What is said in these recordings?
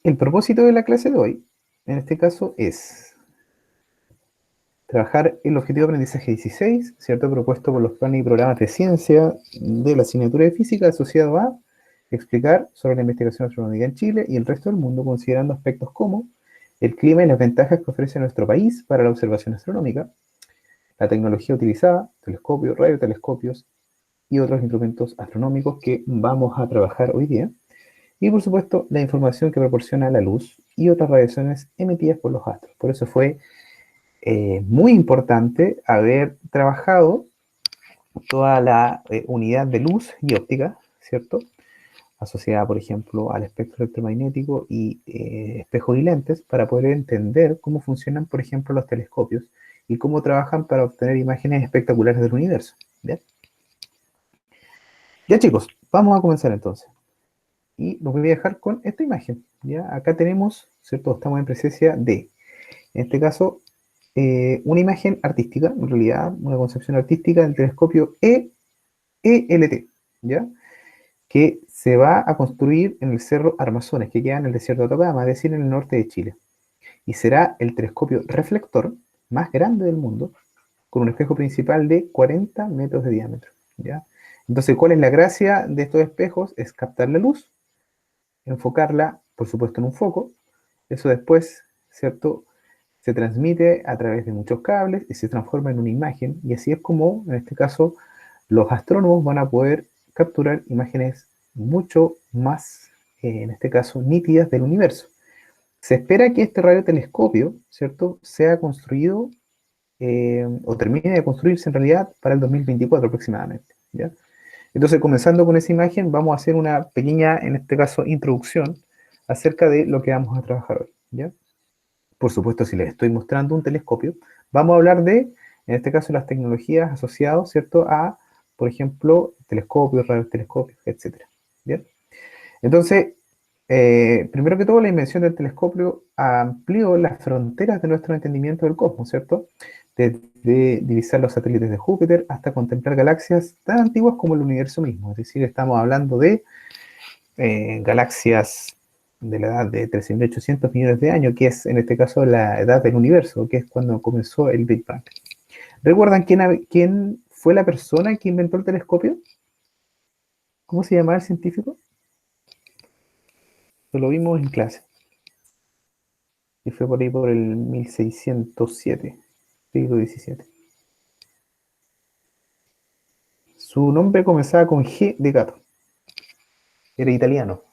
El propósito de la clase de hoy, en este caso, es trabajar el objetivo de aprendizaje 16, ¿cierto? Propuesto por los planes y programas de ciencia de la asignatura de física asociado a explicar sobre la investigación astronómica en Chile y el resto del mundo, considerando aspectos como el clima y las ventajas que ofrece nuestro país para la observación astronómica, la tecnología utilizada, telescopios, radiotelescopios y otros instrumentos astronómicos que vamos a trabajar hoy día, y por supuesto la información que proporciona la luz y otras radiaciones emitidas por los astros. Por eso fue muy importante haber trabajado toda la unidad de luz y óptica, ¿cierto? Asociada, por ejemplo, al espectro electromagnético y espejos y lentes para poder entender cómo funcionan, por ejemplo, los telescopios y cómo trabajan para obtener imágenes espectaculares del universo. ¿Bien? Ya chicos, vamos a comenzar entonces. Y los voy a dejar con esta imagen. ¿Ya? Acá tenemos, ¿cierto? Estamos en presencia de, en este caso, una imagen artística, en realidad, una concepción artística del telescopio ELT, ¿ya? Que se va a construir en el Cerro Armazones, que queda en el desierto de Atacama, es decir, en el norte de Chile. Y será el telescopio reflector más grande del mundo, con un espejo principal de 40 metros de diámetro, ¿ya? Entonces, ¿cuál es la gracia de estos espejos? Es captar la luz, enfocarla, por supuesto, en un foco. Eso después, ¿cierto? Se transmite a través de muchos cables y se transforma en una imagen. Y así es como, en este caso, los astrónomos van a poder capturar imágenes mucho más, en este caso, nítidas del universo. Se espera que este radiotelescopio, ¿cierto?, sea construido o termine de construirse en realidad para el 2024 aproximadamente, ¿ya? Entonces, comenzando con esa imagen, vamos a hacer una pequeña, en este caso, introducción acerca de lo que vamos a trabajar hoy, ¿ya? Por supuesto, si les estoy mostrando un telescopio, vamos a hablar de, en este caso, las tecnologías asociadas, ¿cierto?, a, por ejemplo, telescopios, radiotelescopios, etcétera. ¿Bien? Entonces, primero que todo, la invención del telescopio amplió las fronteras de nuestro entendimiento del cosmos, ¿cierto? Desde divisar los satélites de Júpiter hasta contemplar galaxias tan antiguas como el universo mismo. Es decir, estamos hablando de galaxias de la edad de 13.800 millones de años, que es en este caso la edad del universo, que es cuando comenzó el Big Bang. ¿Recuerdan quién fue la persona que inventó el telescopio? ¿Cómo se llamaba el científico? Lo vimos en clase. Y fue por ahí por el 1607, siglo XVII. Su nombre comenzaba con G de gato. Era italiano.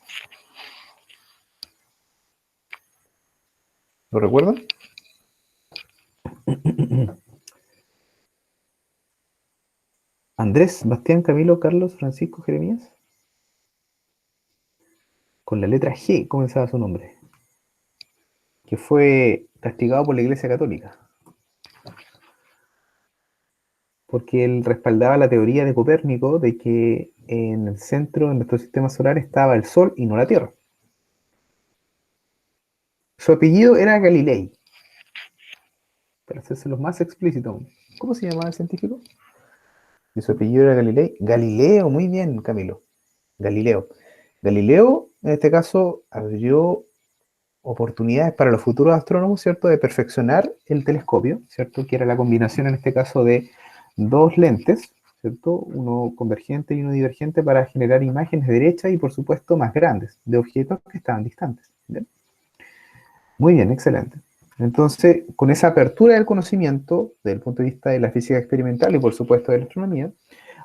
¿Lo recuerdan? Andrés, Bastián, Camilo, Carlos, Francisco, Jeremías. Con la letra G comenzaba su nombre, que fue castigado por la Iglesia Católica, porque él respaldaba la teoría de Copérnico de que en el centro de nuestro sistema solar estaba el Sol y no la Tierra. Su apellido era Galilei, para hacerse los más explícito. ¿Cómo se llamaba el científico? Y su apellido era Galilei. Galileo, muy bien, Camilo. Galileo. Galileo, en este caso, abrió oportunidades para los futuros astrónomos, ¿cierto?, de perfeccionar el telescopio, ¿cierto?, que era la combinación en este caso de dos lentes, ¿cierto?, uno convergente y uno divergente para generar imágenes derechas y por supuesto más grandes, de objetos que estaban distantes. ¿Bien? Muy bien, excelente. Entonces, con esa apertura del conocimiento, desde el punto de vista de la física experimental y por supuesto de la astronomía,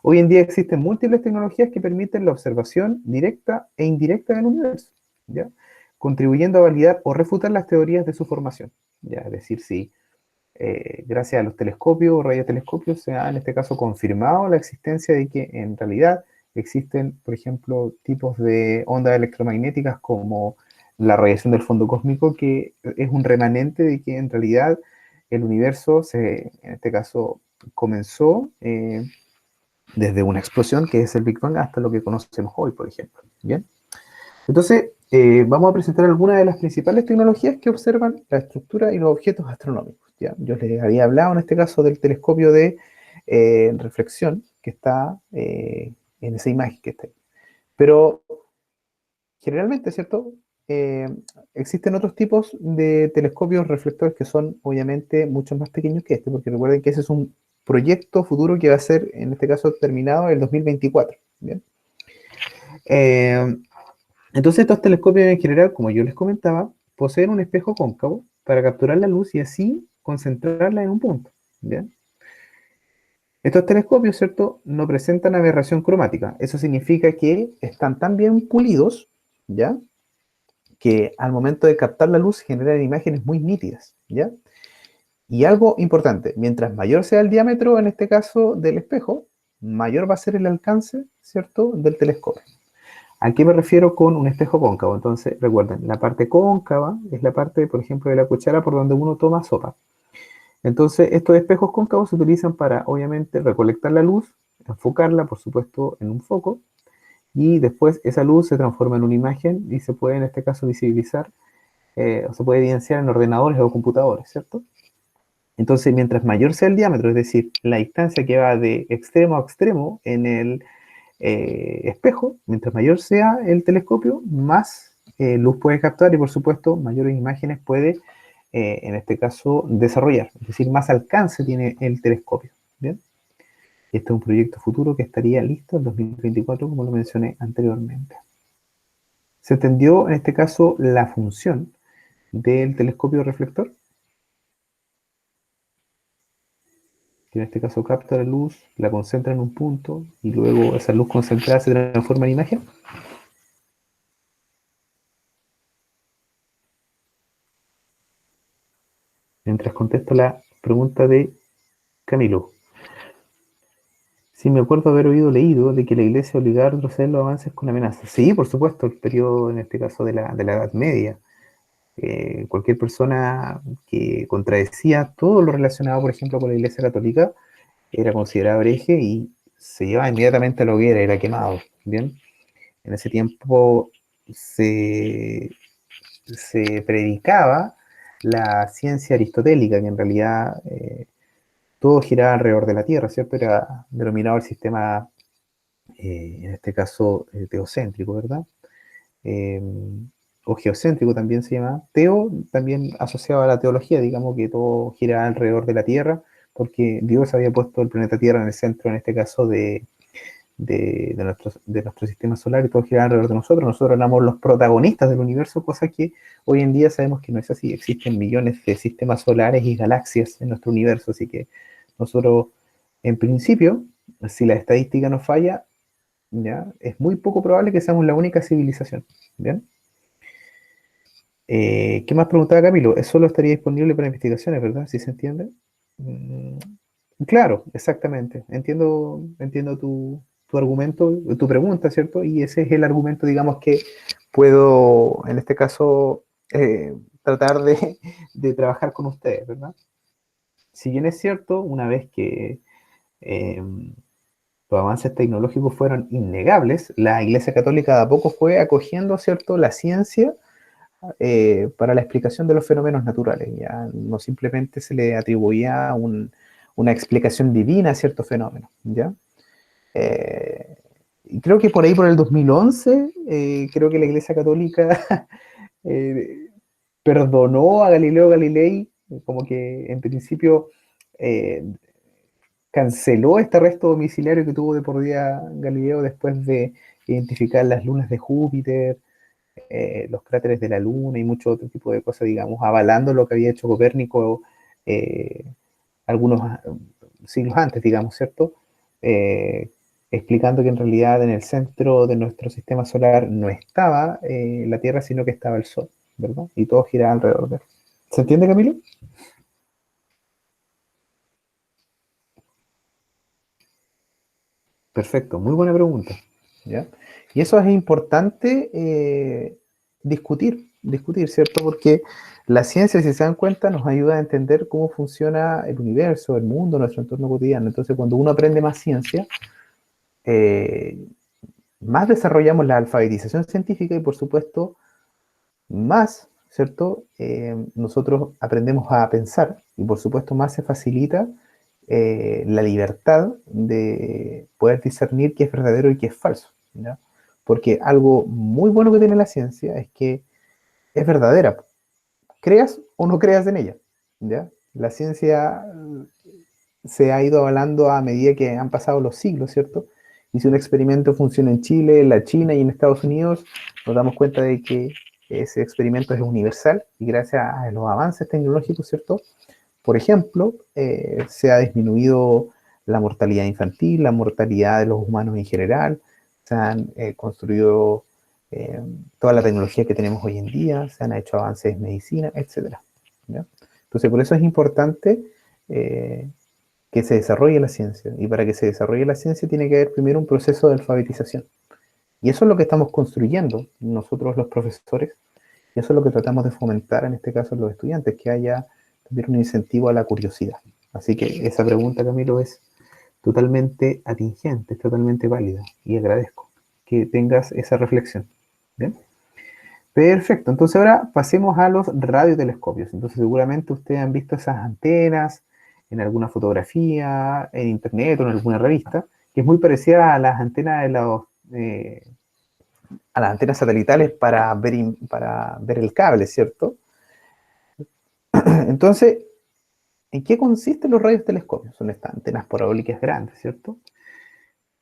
hoy en día existen múltiples tecnologías que permiten la observación directa e indirecta del universo, ¿ya?, contribuyendo a validar o refutar las teorías de su formación. ¿Ya? Es decir, si gracias a los telescopios o radiotelescopios se ha en este caso confirmado la existencia de que en realidad existen, por ejemplo, tipos de ondas electromagnéticas como la radiación del fondo cósmico, que es un remanente de que en realidad el universo en este caso comenzó desde una explosión que es el Big Bang hasta lo que conocemos hoy, por ejemplo. ¿Bien? Entonces, vamos a presentar algunas de las principales tecnologías que observan la estructura y los objetos astronómicos. ¿Ya? Yo les había hablado en este caso del telescopio de reflexión que está en esa imagen que está ahí. Pero generalmente, ¿cierto? eh, existen otros tipos de telescopios reflectores que son obviamente mucho más pequeños que este, porque recuerden que ese es un proyecto futuro que va a ser, en este caso, terminado en el 2024. ¿Bien? Eh, entonces estos telescopios en general, como yo les comentaba, poseen un espejo cóncavo para capturar la luz y así concentrarla en un punto. ¿Bien? Estos telescopios, ¿cierto?, no presentan aberración cromática. Eso significa que están tan bien pulidos, ¿ya?, que al momento de captar la luz generan imágenes muy nítidas, ¿ya? Y algo importante, mientras mayor sea el diámetro, en este caso del espejo, mayor va a ser el alcance, ¿cierto?, del telescopio. ¿A qué me refiero con un espejo cóncavo? Entonces, recuerden, la parte cóncava es la parte, por ejemplo, de la cuchara por donde uno toma sopa. Entonces, estos espejos cóncavos se utilizan para, obviamente, recolectar la luz, enfocarla, por supuesto, en un foco, y después esa luz se transforma en una imagen y se puede, en este caso, visibilizar o se puede evidenciar en ordenadores o computadores, ¿cierto? Entonces, mientras mayor sea el diámetro, es decir, la distancia que va de extremo a extremo en el espejo, mientras mayor sea el telescopio, más luz puede captar y, por supuesto, mayores imágenes puede, en este caso, desarrollar. Es decir, más alcance tiene el telescopio. ¿Bien? Este es un proyecto futuro que estaría listo en 2024, como lo mencioné anteriormente. Se entendió, en este caso, la función del telescopio reflector, que en este caso capta la luz, la concentra en un punto y luego esa luz concentrada se transforma en imagen. Mientras contesto la pregunta de Camilo. Sí, me acuerdo haber leído de que la iglesia obligaba a retroceder los avances con amenazas. Sí, por supuesto, el periodo, en este caso, de la Edad Media. Cualquier persona que contradecía todo lo relacionado, por ejemplo, con la iglesia católica, era considerado hereje y se llevaba inmediatamente a la hoguera, era quemado. Bien, en ese tiempo se predicaba la ciencia aristotélica, que en realidad todo giraba alrededor de la Tierra, ¿cierto? Era denominado el sistema, en este caso, teocéntrico, ¿verdad? Eh, o geocéntrico también se llama. Teo también asociado a la teología, digamos que todo gira alrededor de la Tierra, porque Dios había puesto el planeta Tierra en el centro, en este caso, de nuestro sistema solar y todo gira alrededor de nosotros. Nosotros éramos los protagonistas del universo, cosa que hoy en día sabemos que no es así. Existen millones de sistemas solares y galaxias en nuestro universo, así que nosotros, en principio, si la estadística nos falla, ¿ya?, es muy poco probable que seamos la única civilización. ¿Bien? ¿Qué más preguntaba Camilo? ¿Es solo estaría disponible para investigaciones, verdad? ¿Sí se entiende? Mm, claro, exactamente. Entiendo tu argumento, tu pregunta, ¿cierto? Y ese es el argumento, digamos, que puedo, en este caso, tratar de trabajar con ustedes, ¿verdad? Si bien es cierto, una vez que eh, los avances tecnológicos fueron innegables, la Iglesia Católica de a poco fue acogiendo, ¿cierto?, la ciencia para la explicación de los fenómenos naturales. Ya no simplemente se le atribuía una explicación divina a ciertos fenómenos. ¿Ya? Y creo que por ahí, por el 2011, creo que la Iglesia Católica eh, perdonó a Galileo Galilei, como que en principio eh, canceló este arresto domiciliario que tuvo de por vida Galileo después de identificar las lunas de Júpiter, los cráteres de la Luna y mucho otro tipo de cosas, digamos, avalando lo que había hecho Copérnico eh, algunos siglos antes, digamos, ¿cierto? Eh, Explicando que en realidad en el centro de nuestro sistema solar no estaba la Tierra, sino que estaba el Sol, ¿verdad? Y todo giraba alrededor de él. ¿Se entiende, Camilo? Perfecto, muy buena pregunta. ¿Ya? Y eso es importante discutir, ¿cierto? Porque la ciencia, si se dan cuenta, nos ayuda a entender cómo funciona el universo, el mundo, nuestro entorno cotidiano. Entonces, cuando uno aprende más ciencia, eh, más desarrollamos la alfabetización científica y, por supuesto, más, ¿cierto? Nosotros aprendemos a pensar y, por supuesto, más se facilita la libertad de poder discernir qué es verdadero y qué es falso, ¿ya? Porque algo muy bueno que tiene la ciencia es que es verdadera, creas o no creas en ella, ¿ya? La ciencia se ha ido avalando a medida que han pasado los siglos, ¿cierto? Y si un experimento funciona en Chile, en la China y en Estados Unidos, nos damos cuenta de que ese experimento es universal y gracias a los avances tecnológicos, ¿cierto? Por ejemplo, se ha disminuido la mortalidad infantil, la mortalidad de los humanos en general, se han construido eh, toda la tecnología que tenemos hoy en día, se han hecho avances en medicina, etcétera. ¿Ya? Entonces, por eso es importante eh, que se desarrolle la ciencia. Y para que se desarrolle la ciencia tiene que haber primero un proceso de alfabetización. Y eso es lo que estamos construyendo nosotros los profesores, y eso es lo que tratamos de fomentar en este caso en los estudiantes, que haya también un incentivo a la curiosidad. Así que esa pregunta, Camilo, es totalmente atingente, es totalmente válida, y agradezco que tengas esa reflexión. ¿Bien? Perfecto, entonces ahora pasemos a los radiotelescopios. Entonces seguramente ustedes han visto esas antenas en alguna fotografía, en internet o en alguna revista, que es muy parecida a las antenas de los, a las antenas satelitales para ver el cable, ¿cierto? Entonces, ¿en qué consisten los radiotelescopios? Son estas antenas parabólicas grandes, ¿cierto?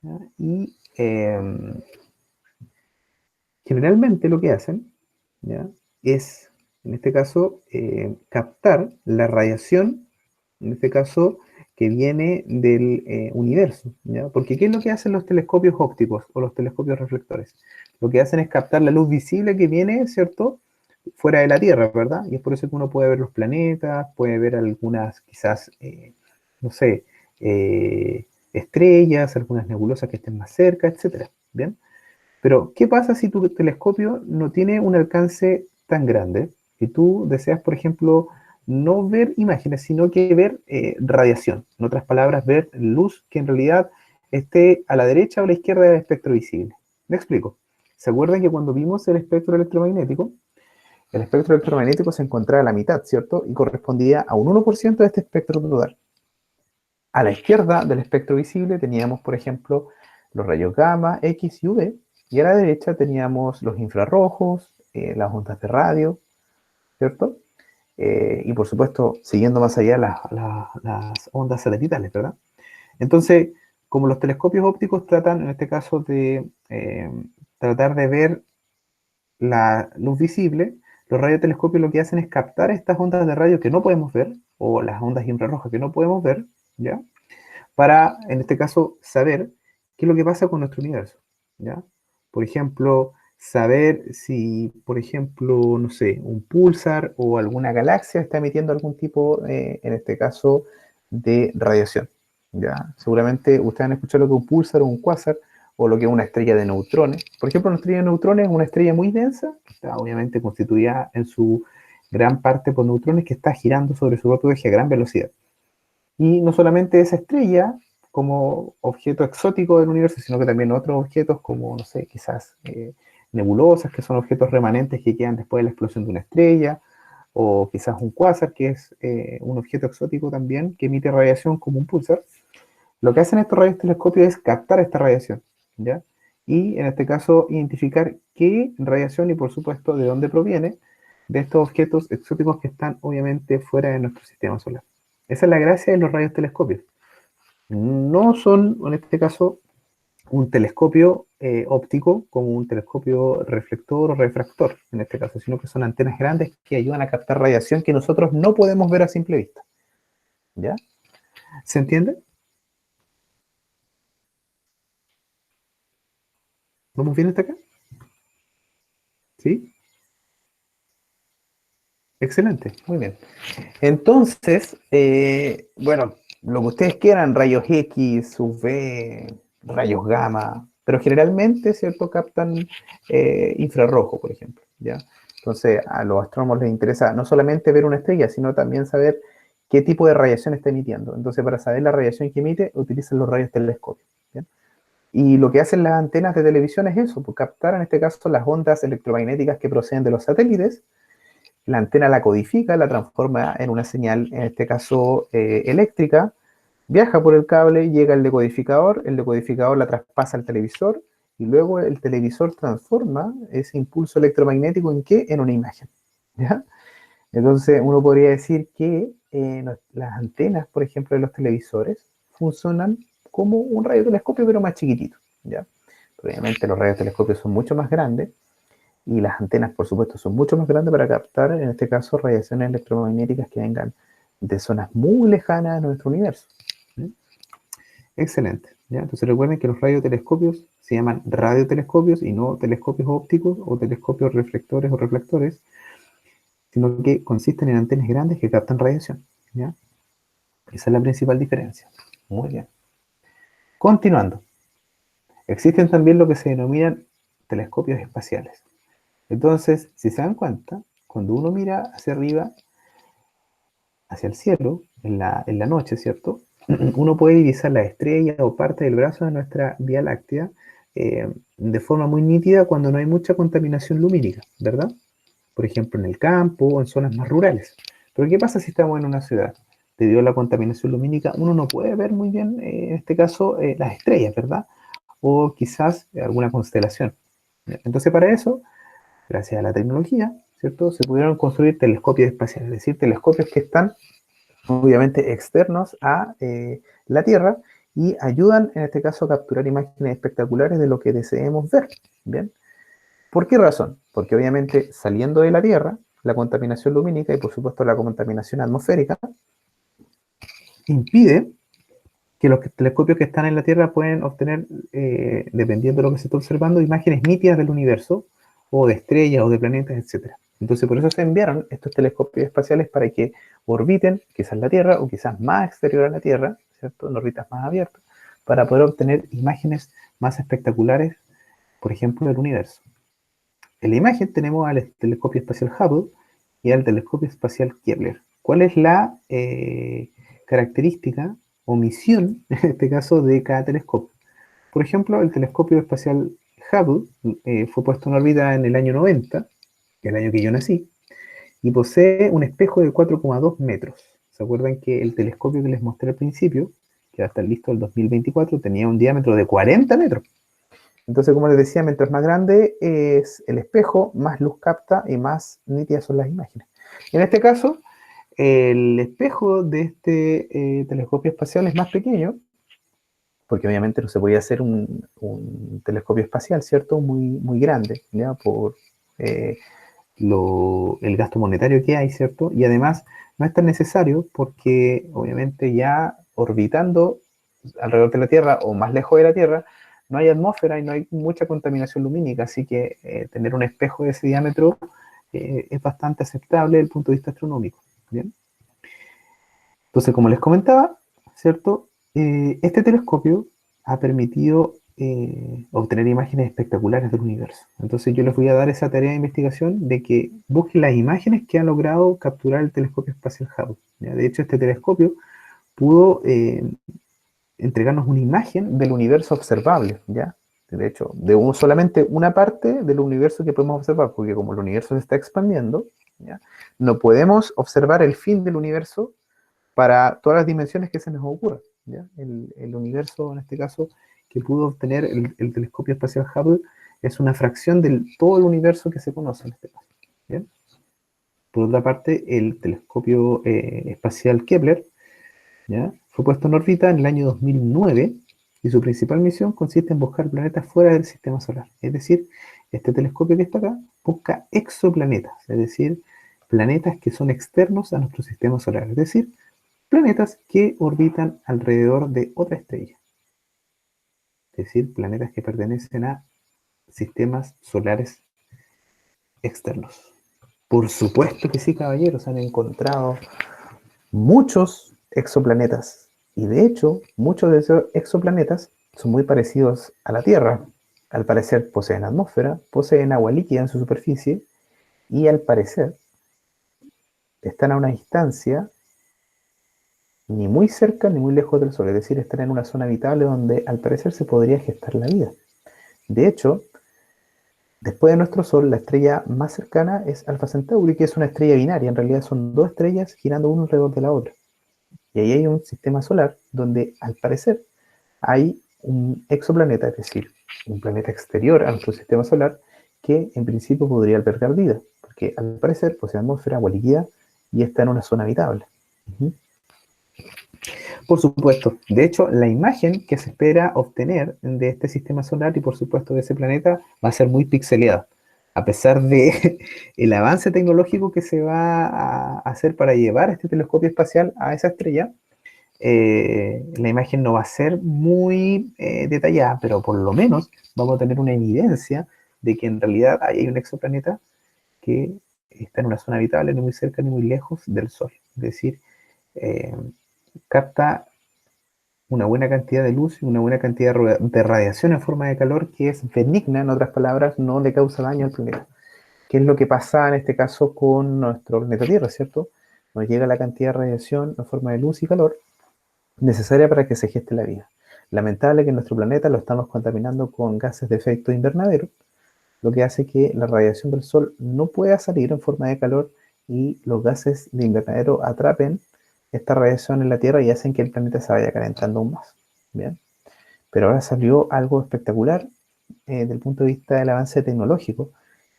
¿Ya? Y generalmente lo que hacen, ¿ya? Es, en este caso, captar la radiación, en este caso, que viene del universo, ¿ya? Porque ¿qué es lo que hacen los telescopios ópticos o los telescopios reflectores? Lo que hacen es captar la luz visible que viene, ¿cierto? Fuera de la Tierra, ¿verdad? Y es por eso que uno puede ver los planetas, puede ver algunas, quizás, no sé, estrellas, algunas nebulosas que estén más cerca, etcétera, ¿bien? Pero, ¿qué pasa si tu telescopio no tiene un alcance tan grande y tú deseas, por ejemplo, no ver imágenes, sino que ver radiación? En otras palabras, ver luz que en realidad esté a la derecha o a la izquierda del espectro visible. Me explico. ¿Se acuerdan que cuando vimos el espectro electromagnético se encontraba a la mitad, ¿cierto? Y correspondía a un 1% de este espectro total. A la izquierda del espectro visible teníamos, por ejemplo, los rayos gamma, X y UV, y a la derecha teníamos los infrarrojos, las ondas de radio, ¿cierto? Y por supuesto, siguiendo más allá las ondas satelitales, ¿verdad? Entonces, como los telescopios ópticos tratan, en este caso, de tratar de ver la luz visible, los radiotelescopios lo que hacen es captar estas ondas de radio que no podemos ver, o las ondas infrarrojas que no podemos ver, ¿ya? Para, en este caso, saber qué es lo que pasa con nuestro universo, ¿ya? Por ejemplo, saber si, por ejemplo, no sé, un púlsar o alguna galaxia está emitiendo algún tipo, en este caso, de radiación, ¿ya? Seguramente ustedes han escuchado lo que es un púlsar o un cuásar, o lo que es una estrella de neutrones. Por ejemplo, una estrella de neutrones es una estrella muy densa, que está obviamente constituida en su gran parte por neutrones que está girando sobre su propio eje a gran velocidad. Y no solamente esa estrella como objeto exótico del universo, sino que también otros objetos como, no sé, quizás nebulosas, que son objetos remanentes que quedan después de la explosión de una estrella, o quizás un cuásar, que es un objeto exótico también, que emite radiación como un pulsar. Lo que hacen estos radiotelescopios es captar esta radiación, ¿ya? Y en este caso identificar qué radiación y por supuesto de dónde proviene de estos objetos exóticos que están obviamente fuera de nuestro sistema solar. Esa es la gracia de los radiotelescopios. No son, en este caso, un telescopio óptico como un telescopio reflector o refractor, en este caso, sino que son antenas grandes que ayudan a captar radiación que nosotros no podemos ver a simple vista. ¿Ya? ¿Se entiende? ¿Vamos bien hasta acá? ¿Sí? Excelente, muy bien. Entonces, bueno, lo que ustedes quieran, rayos X, UV, rayos gamma, pero generalmente, ¿cierto? Captan infrarrojo, por ejemplo, ¿ya? Entonces, a los astrónomos les interesa no solamente ver una estrella, sino también saber qué tipo de radiación está emitiendo. Entonces, para saber la radiación que emite, utilizan los rayos telescópicos, ¿ya? Y lo que hacen las antenas de televisión es eso, pues captar en este caso las ondas electromagnéticas que proceden de los satélites. La antena la codifica, la transforma en una señal, en este caso eléctrica, viaja por el cable, llega al decodificador, el decodificador la traspasa al televisor y luego el televisor transforma ese impulso electromagnético en ¿qué? En una imagen. ¿ya? Entonces uno podría decir que las antenas, por ejemplo, de los televisores funcionan como un radiotelescopio, pero más chiquitito, ¿ya? Obviamente los radiotelescopios son mucho más grandes y las antenas, por supuesto, son mucho más grandes para captar, en este caso, radiaciones electromagnéticas que vengan de zonas muy lejanas de nuestro universo. ¿Sí? Excelente. ¿Ya? Entonces recuerden que los radiotelescopios se llaman radiotelescopios y no telescopios ópticos o telescopios reflectores o reflectores, sino que consisten en antenas grandes que captan radiación. ¿Ya? Esa es la principal diferencia. Muy bien. Continuando. Existen también lo que se denominan telescopios espaciales. Entonces, si se dan cuenta, cuando uno mira hacia arriba, hacia el cielo, en la noche, ¿cierto? Uno puede divisar la estrella o parte del brazo de nuestra Vía Láctea de forma muy nítida cuando no hay mucha contaminación lumínica, ¿verdad? Por ejemplo, en el campo o en zonas más rurales. Pero ¿qué pasa si estamos en una ciudad? Debido a la contaminación lumínica, uno no puede ver muy bien, en este caso, las estrellas, ¿verdad? O quizás alguna constelación. Entonces, para eso, gracias a la tecnología, ¿cierto? Se pudieron construir telescopios espaciales, es decir, telescopios que están obviamente externos a la Tierra y ayudan en este caso a capturar imágenes espectaculares de lo que deseemos ver. ¿Bien? ¿Por qué razón? Porque obviamente saliendo de la Tierra, la contaminación lumínica y por supuesto la contaminación atmosférica impide que los telescopios que están en la Tierra pueden obtener, dependiendo de lo que se está observando, imágenes nítidas del universo, o de estrellas, o de planetas, etc. Entonces, por eso se enviaron estos telescopios espaciales para que orbiten quizás la Tierra, o quizás más exterior a la Tierra, ¿cierto? En órbitas más abiertas, para poder obtener imágenes más espectaculares, por ejemplo, del universo. En la imagen tenemos al telescopio espacial Hubble y al telescopio espacial Kepler. ¿Cuál es la característica o misión, en este caso, de cada telescopio? Por ejemplo, el telescopio espacial Hubble fue puesto en órbita en el año 90, el año que yo nací, y posee un espejo de 4,2 metros. ¿Se acuerdan que el telescopio que les mostré al principio, que va a estar listo el 2024, tenía un diámetro de 40 metros? Entonces, como les decía, mientras más grande es el espejo, más luz capta y más nítidas son las imágenes. En este caso, el espejo de este telescopio espacial es más pequeño, porque obviamente no se podía hacer un telescopio espacial, ¿cierto? Muy grande, ¿ya? Por el gasto monetario que hay, ¿cierto? Y además no es tan necesario porque obviamente ya orbitando alrededor de la Tierra o más lejos de la Tierra, no hay atmósfera y no hay mucha contaminación lumínica, así que tener un espejo de ese diámetro es bastante aceptable desde el punto de vista astronómico. ¿Bien? Entonces, como les comentaba, ¿cierto? Este telescopio ha permitido obtener imágenes espectaculares del universo. Entonces yo les voy a dar esa tarea de investigación de que busquen las imágenes que ha logrado capturar el telescopio espacial Hubble. ¿Ya? De hecho, este telescopio pudo entregarnos una imagen del universo observable, ¿ya? De hecho, solamente una parte del universo que podemos observar, porque como el universo se está expandiendo, ¿ya? No podemos observar el fin del universo para todas las dimensiones que se nos ocurran, ¿ya? El universo, en este caso, que pudo obtener el telescopio espacial Hubble, es una fracción de todo el universo que se conoce en este caso. ¿Bien? Por otra parte, el telescopio espacial Kepler, ¿ya? Fue puesto en órbita en el año 2009 y su principal misión consiste en buscar planetas fuera del sistema solar. Es decir, este telescopio que está acá busca exoplanetas, es decir, planetas que son externos a nuestro sistema solar, es decir, planetas que orbitan alrededor de otra estrella. Es decir, planetas que pertenecen a sistemas solares externos. Por supuesto que sí, caballeros, han encontrado muchos exoplanetas. Y de hecho, muchos de esos exoplanetas son muy parecidos a la Tierra. Al parecer poseen atmósfera, poseen agua líquida en su superficie y al parecer están a una distancia ni muy cerca ni muy lejos del Sol. Es decir, están en una zona habitable donde al parecer se podría gestar la vida. De hecho, después de nuestro Sol, la estrella más cercana es Alpha Centauri, que es una estrella binaria. En realidad son dos estrellas girando una alrededor de la otra. Y ahí hay un sistema solar donde, al parecer, hay un exoplaneta, es decir, un planeta exterior a nuestro sistema solar, que en principio podría albergar vida, porque al parecer posee atmósfera, agua líquida y está en una zona habitable. Por supuesto, de hecho, la imagen que se espera obtener de este sistema solar y por supuesto de ese planeta va a ser muy pixeleada. A pesar de el avance tecnológico que se va a hacer para llevar este telescopio espacial a esa estrella, la imagen no va a ser muy detallada, pero por lo menos vamos a tener una evidencia de que en realidad hay un exoplaneta que está en una zona habitable, ni muy cerca ni muy lejos del Sol. Es decir, eh, capta una buena cantidad de luz y una buena cantidad de radiación en forma de calor que es benigna, en otras palabras, no le causa daño al planeta. ¿Qué es lo que pasa en este caso con nuestro planeta Tierra, cierto? Nos llega la cantidad de radiación en forma de luz y calor necesaria para que se geste la vida. Lamentable que nuestro planeta lo estamos contaminando con gases de efecto invernadero, lo que hace que la radiación del Sol no pueda salir en forma de calor y los gases de invernadero atrapen esta radiación en la Tierra y hacen que el planeta se vaya calentando aún más. Bien. Pero ahora salió algo espectacular desde el punto de vista del avance tecnológico,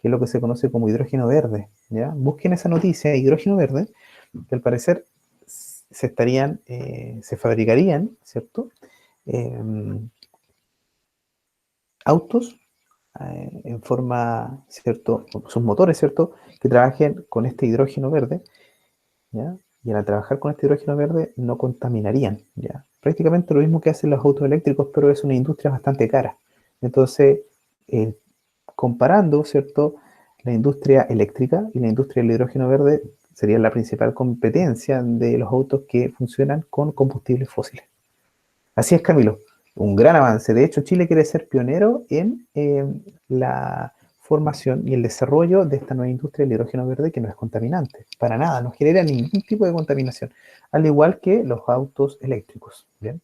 que es lo que se conoce como hidrógeno verde. ¿Ya? Busquen esa noticia, hidrógeno verde, que al parecer se fabricarían, ¿cierto? Eh, autos en forma, ¿cierto? Sus motores, ¿cierto? Que trabajen con este hidrógeno verde, ¿ya? Y al trabajar con este hidrógeno verde no contaminarían, ¿ya? Prácticamente lo mismo que hacen los autos eléctricos, pero es una industria bastante cara. Entonces, eh, comparando, ¿cierto? La industria eléctrica y la industria del hidrógeno verde sería la principal competencia de los autos que funcionan con combustibles fósiles. Así es, Camilo, un gran avance. De hecho, Chile quiere ser pionero en la formación y el desarrollo de esta nueva industria del hidrógeno verde que no es contaminante, para nada, no genera ningún tipo de contaminación, al igual que los autos eléctricos, ¿bien?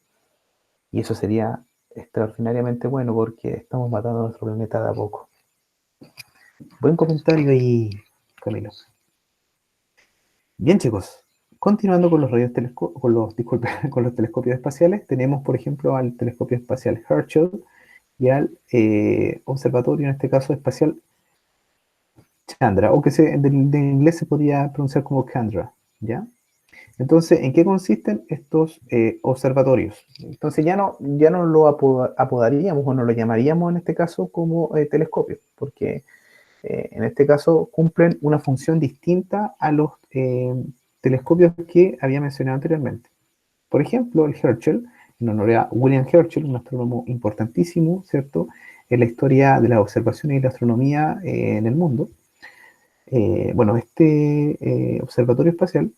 Y eso sería extraordinariamente bueno porque estamos matando a nuestro planeta de a poco. Buen comentario ahí, Camilo. Bien, chicos, continuando con los disculpe, con los telescopios espaciales, tenemos, por ejemplo, al telescopio espacial Herschel y al observatorio, en este caso, espacial Chandra, o que de inglés se podría pronunciar como Chandra, ¿ya? Entonces, ¿en qué consisten estos observatorios? Entonces ya no lo apodaríamos o no lo llamaríamos en este caso como telescopio, porque en este caso cumplen una función distinta a los telescopios que había mencionado anteriormente. Por ejemplo, el Herschel, en honor a William Herschel, un astrónomo importantísimo, ¿cierto?, en la historia de la observación y la astronomía en el mundo. Bueno, este observatorio espacial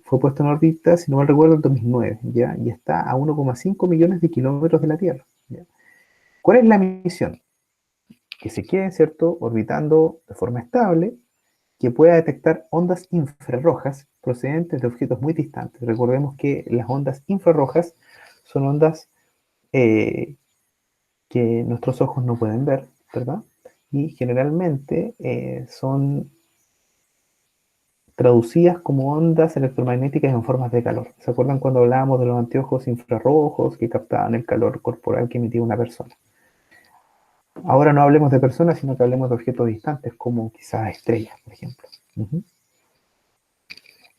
fue puesto en órbita, si no mal recuerdo, en 2009, ¿ya? Y está a 1,5 millones de kilómetros de la Tierra, ¿ya? ¿Cuál es la misión? Que se quede, ¿cierto?, orbitando de forma estable, que pueda detectar ondas infrarrojas procedentes de objetos muy distantes. Recordemos que las ondas infrarrojas son ondas que nuestros ojos no pueden ver, ¿verdad? Y generalmente son traducidas como ondas electromagnéticas en formas de calor. ¿Se acuerdan cuando hablábamos de los anteojos infrarrojos que captaban el calor corporal que emitía una persona? Ahora no hablemos de personas, sino que hablemos de objetos distantes, como quizás estrellas, por ejemplo.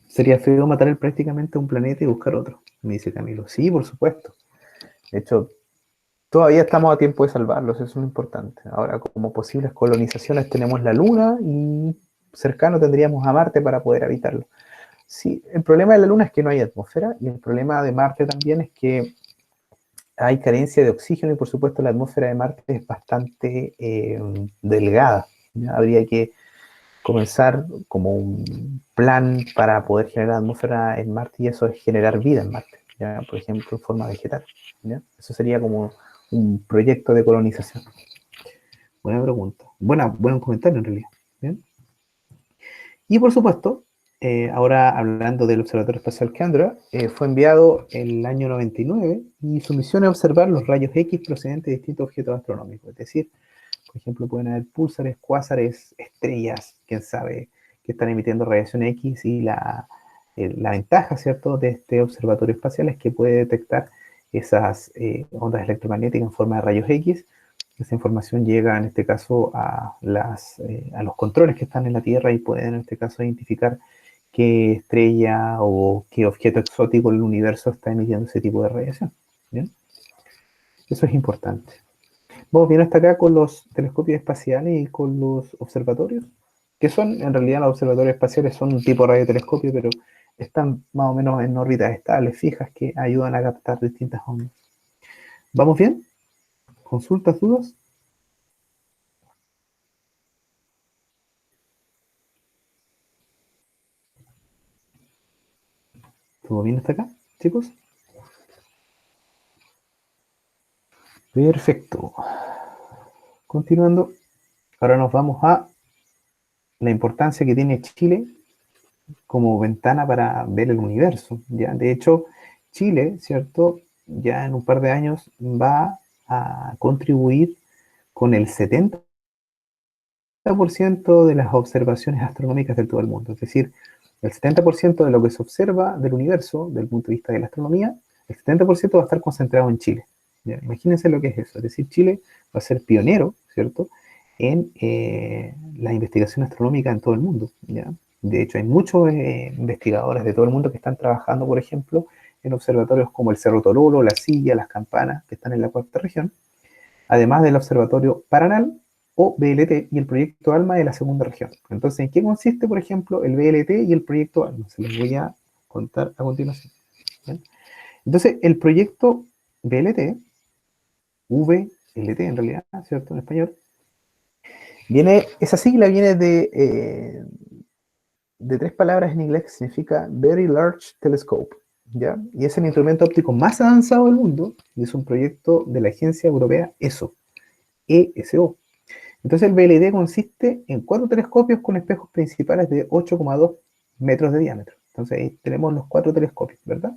Sería feo matar prácticamente un planeta y buscar otro, me dice Camilo. Sí, por supuesto. De hecho, todavía estamos a tiempo de salvarlos, eso es lo importante. Ahora, como posibles colonizaciones, tenemos la Luna y cercano tendríamos a Marte para poder habitarlo. Sí, el problema de la Luna es que no hay atmósfera y el problema de Marte también es que hay carencia de oxígeno y por supuesto la atmósfera de Marte es bastante delgada. ¿Ya? Habría que comenzar como un plan para poder generar atmósfera en Marte y eso es generar vida en Marte, ¿ya? Por ejemplo, en forma vegetal. ¿Ya? Eso sería como un proyecto de colonización. Buena pregunta. Buen comentario en realidad. ¿Bien? Y por supuesto, ahora hablando del Observatorio Espacial Chandra, fue enviado el año 99 y su misión es observar los rayos X procedentes de distintos objetos astronómicos. Es decir, por ejemplo, pueden haber púlsares, cuásares, estrellas, quién sabe, que están emitiendo radiación X y la ventaja, ¿cierto?, de este observatorio espacial es que puede detectar esas ondas electromagnéticas en forma de rayos X Esa información llega en este caso a los controles que están en la Tierra y pueden en este caso identificar qué estrella o qué objeto exótico en el universo está emitiendo ese tipo de radiación. ¿Bien? Eso es importante. Vamos bien hasta acá con los telescopios espaciales y con los observatorios, que son, en realidad los observatorios espaciales son un tipo de radiotelescopio, pero están más o menos en órbitas estables, fijas, que ayudan a captar distintas ondas. ¿Vamos bien? ¿Consultas, dudas? ¿Todo bien hasta acá, chicos? Perfecto. Continuando, ahora nos vamos a la importancia que tiene Chile como ventana para ver el universo, ¿ya? De hecho, Chile, ¿cierto? Ya en un par de años va a contribuir con el 70% de las observaciones astronómicas de todo el mundo. Es decir, el 70% de lo que se observa del universo, del punto de vista de la astronomía, el 70% va a estar concentrado en Chile. ¿Ya? Imagínense lo que es eso. Es decir, Chile va a ser pionero, ¿cierto?, en la investigación astronómica en todo el mundo. ¿Ya? De hecho, hay muchos investigadores de todo el mundo que están trabajando, por ejemplo, en observatorios como el Cerro Tololo, La Silla, Las Campanas, que están en la cuarta región, además del Observatorio Paranal o BLT y el proyecto ALMA de la segunda región. Entonces, ¿en qué consiste, por ejemplo, el BLT y el proyecto ALMA? Se los voy a contar a continuación. ¿Bien? Entonces, el proyecto BLT, VLT en realidad, ¿cierto? En español, esa sigla viene de tres palabras en inglés que significa Very Large Telescope, ¿ya? Y es el instrumento óptico más avanzado del mundo y es un proyecto de la agencia europea ESO, ESO. Entonces el BLD consiste en 4 telescopios con espejos principales de 8,2 metros de diámetro. Entonces ahí tenemos los 4 telescopios, ¿verdad?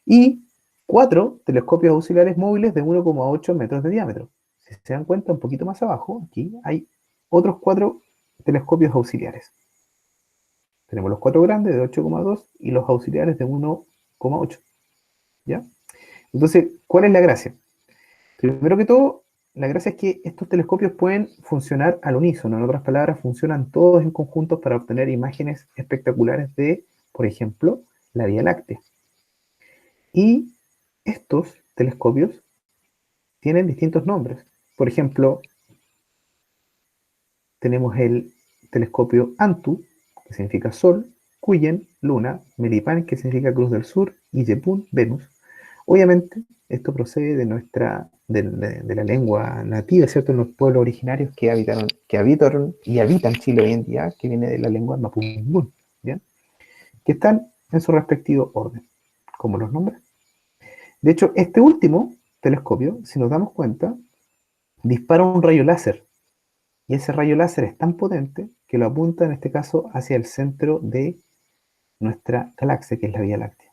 Y 4 telescopios auxiliares móviles de 1,8 metros de diámetro. Si se dan cuenta, un poquito más abajo, aquí hay otros 4 telescopios auxiliares. Tenemos los 4 grandes de 8,2 y los auxiliares de 1,8. ¿Ya? Entonces, ¿cuál es la gracia? Primero que todo, la gracia es que estos telescopios pueden funcionar al unísono. En otras palabras, funcionan todos en conjunto para obtener imágenes espectaculares de, por ejemplo, la Vía Láctea. Y estos telescopios tienen distintos nombres. Por ejemplo, tenemos el telescopio Antu, que significa Sol, Cuyen, Luna, Melipan, que significa Cruz del Sur, y Yepun, Venus. Obviamente, esto procede de la lengua nativa, ¿cierto? En los pueblos originarios habitaron y habitan Chile hoy en día, que viene de la lengua mapudungún, ¿bien? Que están en su respectivo orden, como los nombres. De hecho, este último telescopio, si nos damos cuenta, dispara un rayo láser, y ese rayo láser es tan potente que lo apunta, en este caso, hacia el centro de nuestra galaxia, que es la Vía Láctea.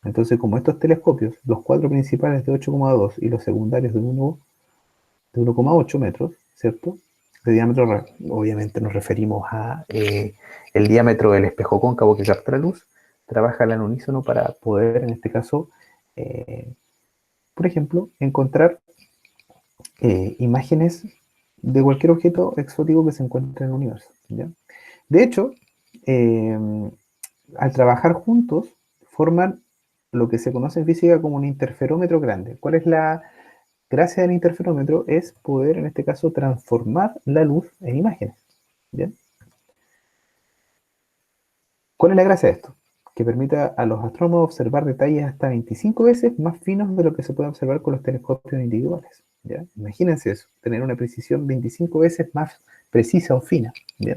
Entonces, como estos telescopios, los 4 principales de 8,2 y los secundarios de 1,8 metros, ¿cierto? De diámetro, obviamente nos referimos a el diámetro del espejo cóncavo que capta la luz, trabaja al unísono para poder, en este caso, eh, por ejemplo, encontrar imágenes de cualquier objeto exótico que se encuentre en el universo. ¿Ya? De hecho, eh, al trabajar juntos, forman lo que se conoce en física como un interferómetro grande. ¿Cuál es la gracia del interferómetro? Es poder, en este caso, transformar la luz en imágenes. ¿Bien? ¿Cuál es la gracia de esto? Que permita a los astrónomos observar detalles hasta 25 veces más finos de lo que se puede observar con los telescopios individuales. ¿Ya? Imagínense eso, tener una precisión 25 veces más precisa o fina. ¿Bien?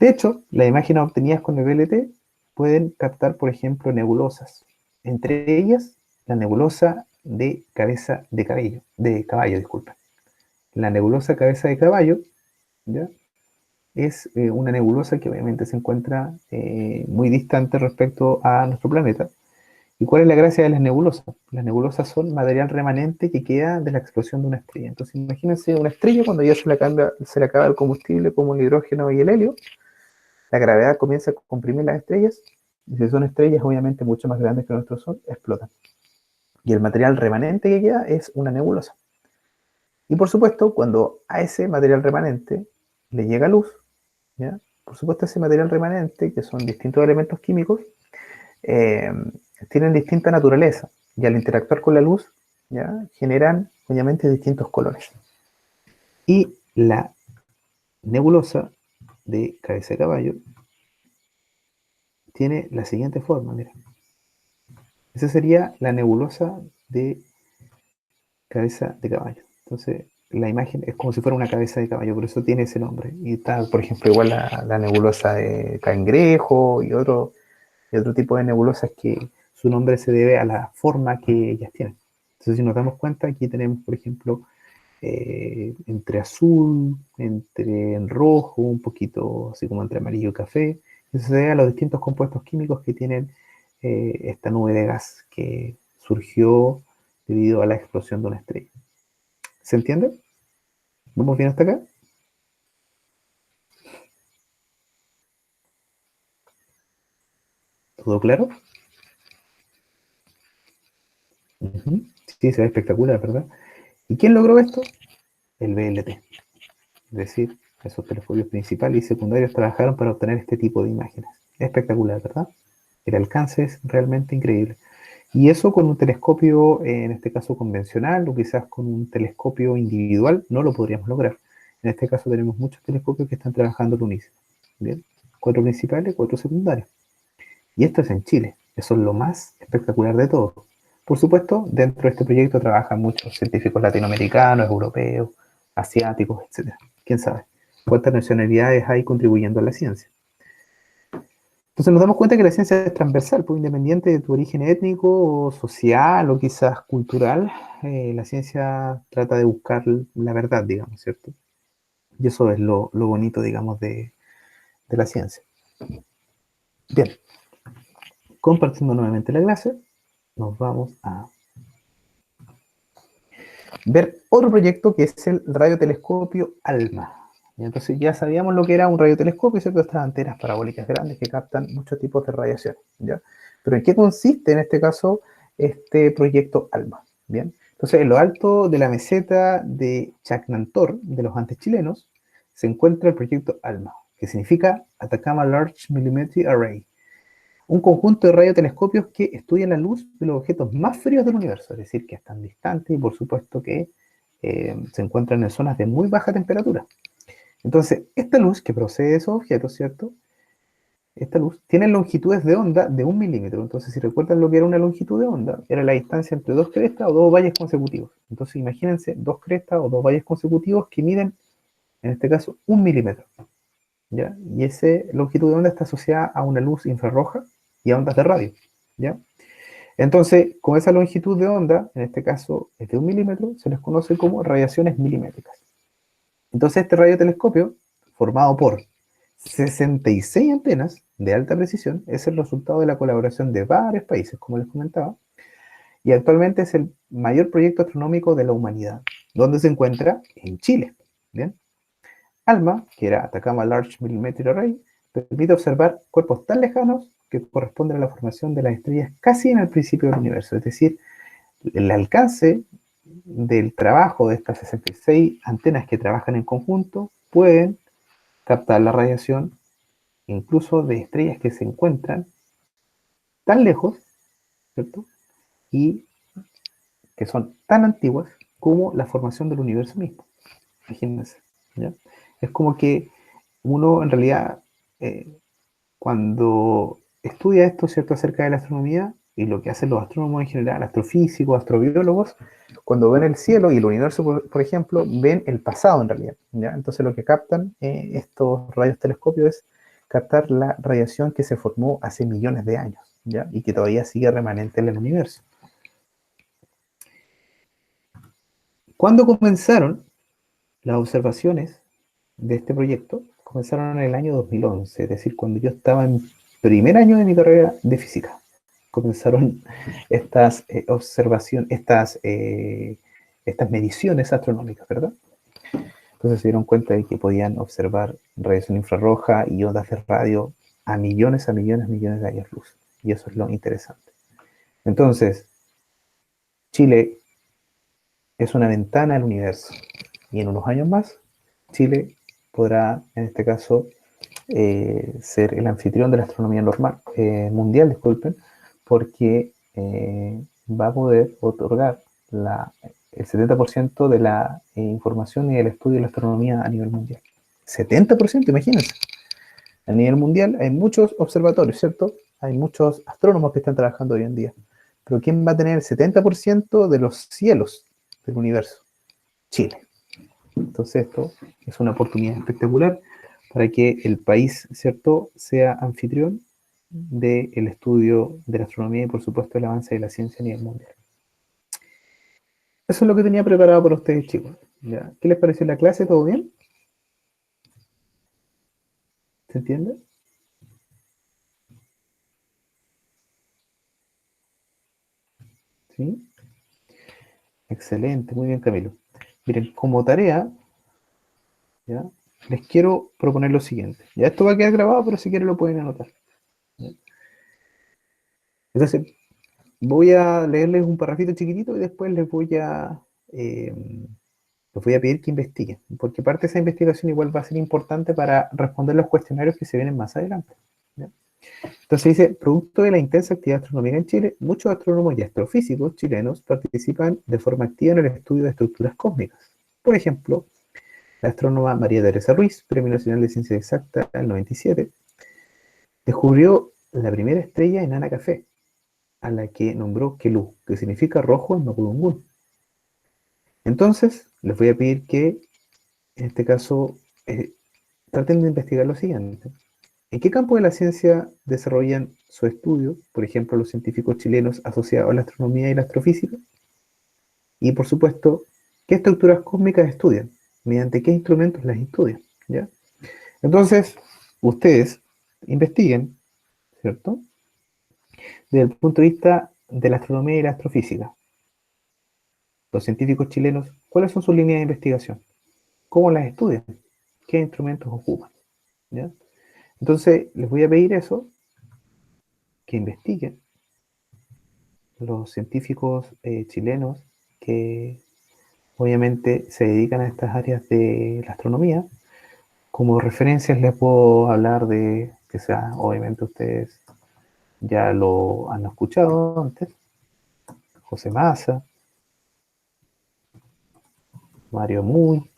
De hecho, las imágenes obtenidas con el VLT pueden captar, por ejemplo, nebulosas. Entre ellas, la nebulosa de cabeza de caballo, disculpa. La nebulosa cabeza de caballo, ¿ya? Es una nebulosa que obviamente se encuentra muy distante respecto a nuestro planeta. ¿Y cuál es la gracia de las nebulosas? Las nebulosas son material remanente que queda de la explosión de una estrella. Entonces, imagínense una estrella cuando ya se le acaba el combustible como el hidrógeno y el helio, la gravedad comienza a comprimir las estrellas, y si son estrellas obviamente mucho más grandes que nuestro Sol, explotan. Y el material remanente que queda es una nebulosa. Y por supuesto, cuando a ese material remanente le llega luz, ¿ya? Por supuesto, ese material remanente, que son distintos elementos químicos, eh, tienen distinta naturaleza y al interactuar con la luz, ¿ya? Generan obviamente distintos colores. Y la nebulosa de cabeza de caballo tiene la siguiente forma, mira. Esa sería la nebulosa de cabeza de caballo. Entonces, la imagen es como si fuera una cabeza de caballo, por eso tiene ese nombre. Y está, por ejemplo, igual la nebulosa de cangrejo y otro tipo de nebulosas que su nombre se debe a la forma que ellas tienen. Entonces, si nos damos cuenta, aquí tenemos, por ejemplo, entre azul, entre rojo, un poquito así como entre amarillo y café. Eso se debe a los distintos compuestos químicos que tienen esta nube de gas que surgió debido a la explosión de una estrella. ¿Se entiende? ¿Vamos bien hasta acá? ¿Todo claro? Uh-huh. Sí, se ve espectacular, ¿verdad? ¿Y quién logró esto? El BLT. Es decir, esos telescopios principales y secundarios trabajaron para obtener este tipo de imágenes. Espectacular, ¿verdad? El alcance es realmente increíble. Y eso con un telescopio, en este caso convencional, o quizás con un telescopio individual, no lo podríamos lograr. En este caso tenemos muchos telescopios que están trabajando al unísono. Bien, 4 principales, 4 secundarios. Y esto es en Chile. Eso es lo más espectacular de todo. Por supuesto, dentro de este proyecto trabajan muchos científicos latinoamericanos, europeos, asiáticos, etcétera. ¿Quién sabe cuántas nacionalidades hay contribuyendo a la ciencia? Entonces nos damos cuenta que la ciencia es transversal, pues independiente de tu origen étnico o social o quizás cultural, la ciencia trata de buscar la verdad, digamos, ¿cierto? Y eso es lo bonito, digamos, de la ciencia. Bien, compartiendo nuevamente la clase, nos vamos a ver otro proyecto que es el radiotelescopio ALMA. Y entonces ya sabíamos lo que era un radiotelescopio, ¿cierto? Estas antenas parabólicas grandes que captan muchos tipos de radiación, ¿ya? Pero ¿en qué consiste en este caso este proyecto ALMA? Bien, entonces en lo alto de la meseta de Chacnantor, de los Andes chilenos, se encuentra el proyecto ALMA, que significa Atacama Large Millimetry Array, un conjunto de radiotelescopios que estudian la luz de los objetos más fríos del universo, es decir, que están distantes y por supuesto que se encuentran en zonas de muy baja temperatura. Entonces, esta luz que procede de esos objetos, ¿cierto? Esta luz tiene longitudes de onda de 1 milímetro. Entonces, si recuerdan lo que era una longitud de onda, era la distancia entre dos crestas o dos valles consecutivos. Entonces, imagínense dos crestas o dos valles consecutivos que miden, en este caso, 1 milímetro. ¿Ya? Y esa longitud de onda está asociada a una luz infrarroja y a ondas de radio. ¿Ya? Entonces, con esa longitud de onda, en este caso es de 1 milímetro, se les conoce como radiaciones milimétricas. Entonces, este radiotelescopio, formado por 66 antenas de alta precisión, es el resultado de la colaboración de varios países, como les comentaba, y actualmente es el mayor proyecto astronómico de la humanidad, donde se encuentra en Chile. ¿Bien? ALMA, que era Atacama Large Millimeter Array, permite observar cuerpos tan lejanos que corresponden a la formación de las estrellas casi en el principio del universo, es decir, el alcance del trabajo de estas 66 antenas que trabajan en conjunto pueden captar la radiación incluso de estrellas que se encuentran tan lejos, ¿cierto? Y que son tan antiguas como la formación del universo mismo. Imagínense, ¿ya? Es como que uno en realidad eh, cuando estudia esto, ¿cierto?, acerca de la astronomía y lo que hacen los astrónomos en general, astrofísicos, astrobiólogos, cuando ven el cielo y el universo, por ejemplo, ven el pasado en realidad, ¿ya? Entonces lo que captan estos rayos telescopios es captar la radiación que se formó hace millones de años, ¿ya? Y que todavía sigue remanente en el universo. ¿Cuándo comenzaron las observaciones de este proyecto? Comenzaron en el año 2011, es decir, cuando yo estaba en primer año de mi carrera de física. Comenzaron estas observaciones, estas mediciones astronómicas, ¿verdad? Entonces se dieron cuenta de que podían observar radiación infrarroja y ondas de radio a millones de años luz. Y eso es lo interesante. Entonces, Chile es una ventana al universo. y en unos años más, Chile podrá, en este caso, ser el anfitrión de la astronomía normal, mundial, disculpen, porque va a poder otorgar el 70% de la información y el estudio de la astronomía a nivel mundial. 70%, imagínense. A nivel mundial hay muchos observatorios, ¿cierto? Hay muchos astrónomos que están trabajando hoy en día. Pero ¿quién va a tener el 70% de los cielos del universo? Chile. Entonces esto es una oportunidad espectacular para que el país, ¿cierto?, sea anfitrión del estudio de la astronomía y por supuesto el avance de la ciencia a nivel mundial. Eso es lo que tenía preparado para ustedes, chicos. ¿Ya? ¿Qué les pareció la clase? ¿Todo bien? ¿Se entiende? ¿Sí? Excelente, muy bien, Camilo. Miren, como tarea, ¿ya?, les quiero proponer lo siguiente. Ya esto va a quedar grabado, pero si quieren lo pueden anotar. ¿Ya? Entonces, voy a leerles un parrafito chiquitito y después les voy a pedir que investiguen, porque parte de esa investigación igual va a ser importante para responder los cuestionarios que se vienen más adelante. ¿Ya? Entonces dice, producto de la intensa actividad astronómica en Chile, muchos astrónomos y astrofísicos chilenos participan de forma activa en el estudio de estructuras cósmicas. Por ejemplo, la astrónoma María Teresa Ruiz, Premio Nacional de Ciencia Exacta del 97, descubrió la primera estrella enana café, a la que nombró Kelú, que significa rojo en mapudungún. Entonces, les voy a pedir que, en este caso, traten de investigar lo siguiente. ¿En qué campo de la ciencia desarrollan su estudio, por ejemplo, los científicos chilenos asociados a la astronomía y la astrofísica? Y, por supuesto, ¿qué estructuras cósmicas estudian? ¿Mediante qué instrumentos las estudian? ¿Ya? Entonces, ustedes investiguen, ¿cierto?, desde el punto de vista de la astronomía y la astrofísica. Los científicos chilenos, ¿cuáles son sus líneas de investigación? ¿Cómo las estudian? ¿Qué instrumentos ocupan? ¿Ya? Entonces, les voy a pedir eso, que investiguen los científicos chilenos que obviamente se dedican a estas áreas de la astronomía. Como referencias les puedo hablar de, que sea, obviamente ustedes ya lo han escuchado antes, José Massa, Mario Muy,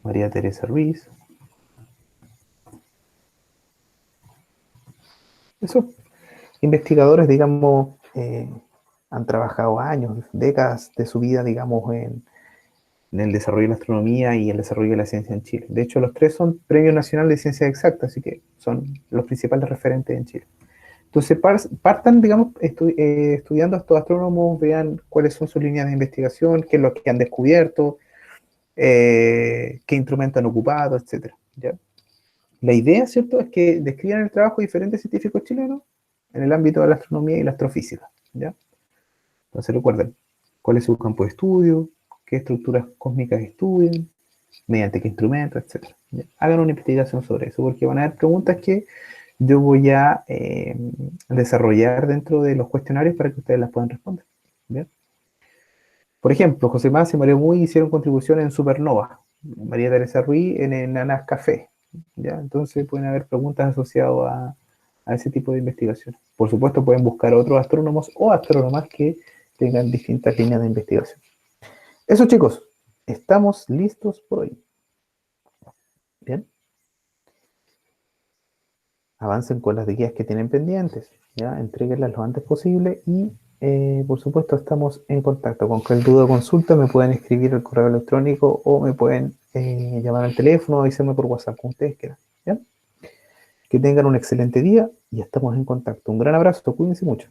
María Teresa Ruiz. Esos investigadores, digamos, han trabajado años, décadas de su vida, digamos, en el desarrollo de la astronomía y el desarrollo de la ciencia en Chile. De hecho, los tres son Premio Nacional de Ciencias Exactas, así que son los principales referentes en Chile. Entonces, partan, digamos, estudiando a estos astrónomos, vean cuáles son sus líneas de investigación, qué es lo que han descubierto, qué instrumentos han ocupado, etcétera. ¿Ya? La idea, ¿cierto?, es que describan el trabajo de diferentes científicos chilenos en el ámbito de la astronomía y la astrofísica. ¿Ya? Entonces, recuerden, cuál es su campo de estudio, qué estructuras cósmicas estudian, mediante qué instrumentos, etcétera. ¿Ya? Hagan una investigación sobre eso, porque van a haber preguntas que yo voy a desarrollar dentro de los cuestionarios para que ustedes las puedan responder. ¿Bien? Por ejemplo, José Más y Mario Muy hicieron contribución en Supernova, María Teresa Ruiz en Enanas Café. ¿Ya? Entonces pueden haber preguntas asociadas a ese tipo de investigación. Por supuesto, pueden buscar otros astrónomos o astrónomas que tengan distintas líneas de investigación. Eso, chicos, estamos listos por hoy. Bien. Avancen con las guías que tienen pendientes, ya, entréguenlas lo antes posible y por supuesto estamos en contacto. Con cualquier duda o consulta me pueden escribir al correo electrónico o me pueden llamar al teléfono o avisarme por WhatsApp, como ustedes quieran. ¿Ya? Que tengan un excelente día y estamos en contacto. Un gran abrazo, cuídense mucho.